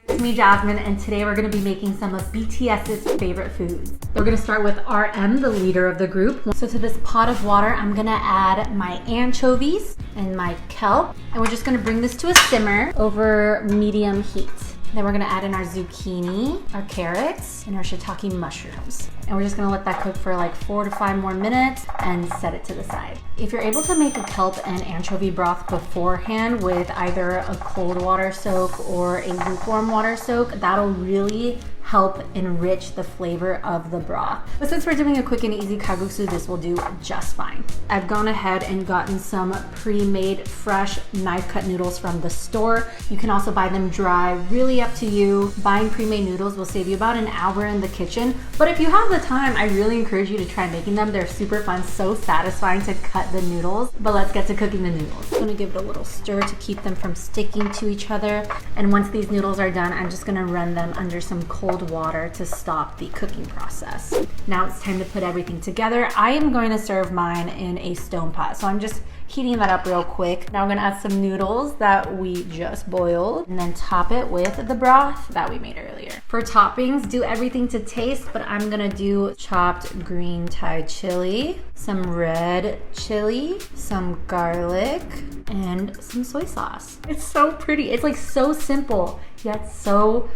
It's me, Jasmine, and today we're going to be making some of BTS's favorite foods. We're going to start with RM, the leader of the group. So to this pot of water, I'm going to add my anchovies and my kelp, and we're just going to bring this to a simmer over medium heat. Then we're gonna add in our zucchini, our carrots, and our shiitake mushrooms. And we're just gonna let that cook for like 4 to 5 more minutes and set it to the side. If you're able to make a kelp and anchovy broth beforehand with either a cold water soak or a lukewarm water soak, that'll really help enrich the flavor of the broth. But since we're doing a quick and easy kalguksu, this will do just fine. I've gone ahead and gotten some pre-made fresh knife cut noodles from the store. You can also buy them dry, really up to you. Buying pre-made noodles will save you about an hour in the kitchen, but if you have the time, I really encourage you to try making them. They're super fun, so satisfying to cut the noodles. But let's get to cooking the noodles. I'm gonna give it a little stir to keep them from sticking to each other. And once these noodles are done, I'm just gonna run them under some cold water to stop the cooking process. Now it's time to put everything together. I am going to serve mine in a stone pot, so I'm just heating that up real quick. Now I'm gonna add some noodles that we just boiled and then top it with the broth that we made earlier. For toppings, do everything to taste, but I'm gonna do chopped green Thai chili, some red chili, some garlic, and some soy sauce. It's so pretty. It's like so simple, yet so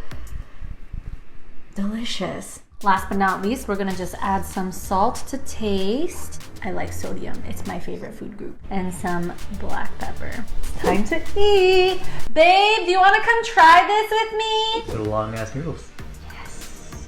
delicious. Last but not least, we're gonna just add some salt to taste. I like sodium, it's my favorite food group. And some black pepper. It's time to eat. Babe, do you wanna come try this with me? Little long ass noodles. Yes.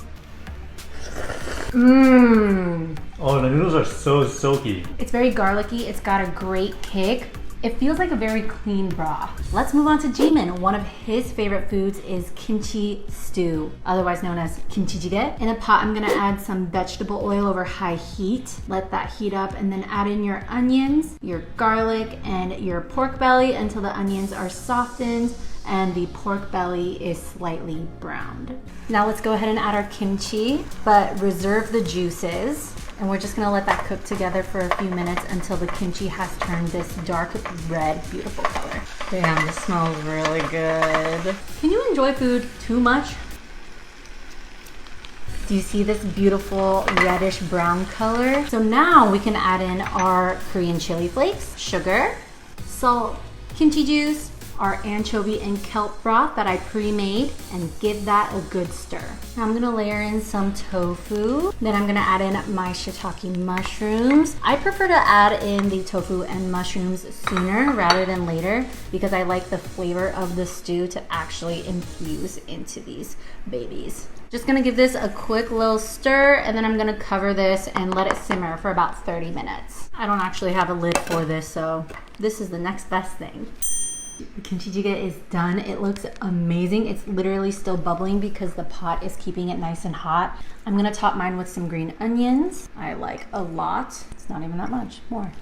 Mmm. Oh, the noodles are so silky. It's very garlicky, it's got a great kick. It feels like a very clean broth. Let's move on to Jimin. One of his favorite foods is kimchi stew, otherwise known as kimchi jjigae. In a pot, I'm gonna add some vegetable oil over high heat. Let that heat up and then add in your onions, your garlic, and your pork belly until the onions are softened and the pork belly is slightly browned. Now let's go ahead and add our kimchi, but reserve the juices. And we're just gonna let that cook together for a few minutes until the kimchi has turned this dark red, beautiful color. Damn, this smells really good. Can you enjoy food too much? Do you see this beautiful reddish brown color? So now we can add in our Korean chili flakes, sugar, salt, kimchi juice, our anchovy and kelp broth that I pre-made, and give that a good stir. Now I'm gonna layer in some tofu. Then I'm gonna add in my shiitake mushrooms. I prefer to add in the tofu and mushrooms sooner rather than later because I like the flavor of the stew to actually infuse into these babies. Just gonna give this a quick little stir, and then I'm gonna cover this and let it simmer for about 30 minutes. I don't actually have a lid for this, so this is the next best thing. The kimchi jjigae is done. It looks amazing. It's literally still bubbling because the pot is keeping it nice and hot. I'm gonna top mine with some green onions. I like a lot. It's not even that much. More.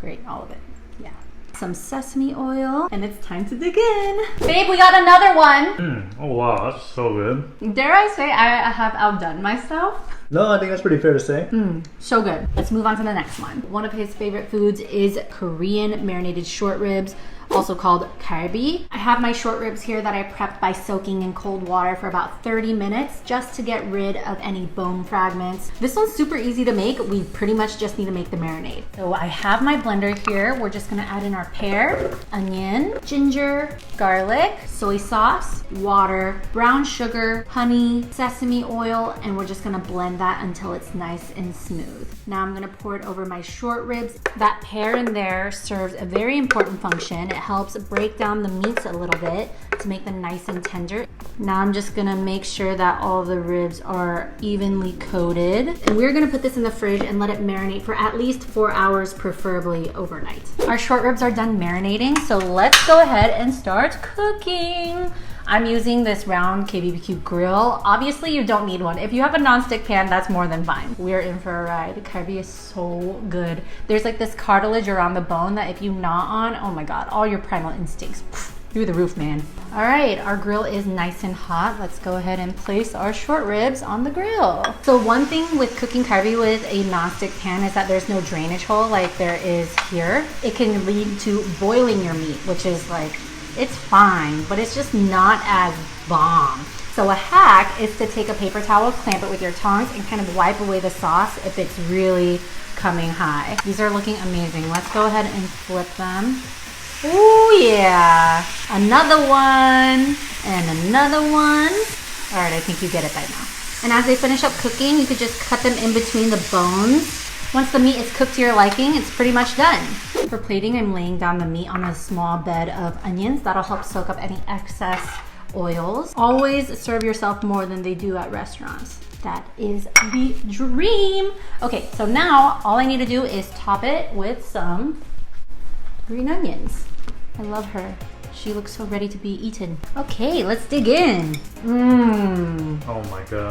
Great, all of it. Yeah. Some sesame oil, and it's time to dig in. Babe, we got another one. Oh wow, that's so good. Dare I say I have outdone myself? No, I think that's pretty fair to say. So good. Let's move on to the next one. One of his favorite foods is Korean marinated short ribs, also called galbi. I have my short ribs here that I prepped by soaking in cold water for about 30 minutes just to get rid of any bone fragments. This one's super easy to make. We pretty much just need to make the marinade. So I have my blender here. We're just gonna add in our pear, onion, ginger, garlic, soy sauce, water, brown sugar, honey, sesame oil, and we're just gonna blend that until it's nice and smooth. Now I'm gonna pour it over my short ribs. That pear in there serves a very important function. It helps break down the meats a little bit to make them nice and tender. Now I'm just gonna make sure that all the ribs are evenly coated. And we're gonna put this in the fridge and let it marinate for at least 4 hours, preferably overnight. Our short ribs are done marinating, so let's go ahead and start cooking. I'm using this round KBBQ grill. Obviously you don't need one. If you have a nonstick pan, that's more than fine. We're in for a ride. Galbi is so good. There's like this cartilage around the bone that if you gnaw on, oh my God, all your primal instincts through the roof, man. All right, our grill is nice and hot. Let's go ahead and place our short ribs on the grill. So one thing with cooking galbi with a nonstick pan is that there's no drainage hole like there is here. It can lead to boiling your meat, which is like It's fine, but it's just not as bomb. So a hack is to take a paper towel, clamp it with your tongs, and kind of wipe away the sauce if it's really coming high. These are looking amazing. Let's go ahead and flip them. Oh yeah, another one and another one. All right, I think you get it by now. And as they finish up cooking, you could just cut them in between the bones. Once the meat is cooked to your liking, it's pretty much done. For plating, I'm laying down the meat on a small bed of onions. That'll help soak up any excess oils. Always serve yourself more than they do at restaurants. That is the dream. Okay, so now all I need to do is top it with some green onions. I love her. She looks so ready to be eaten. Okay, let's dig in. Oh my god.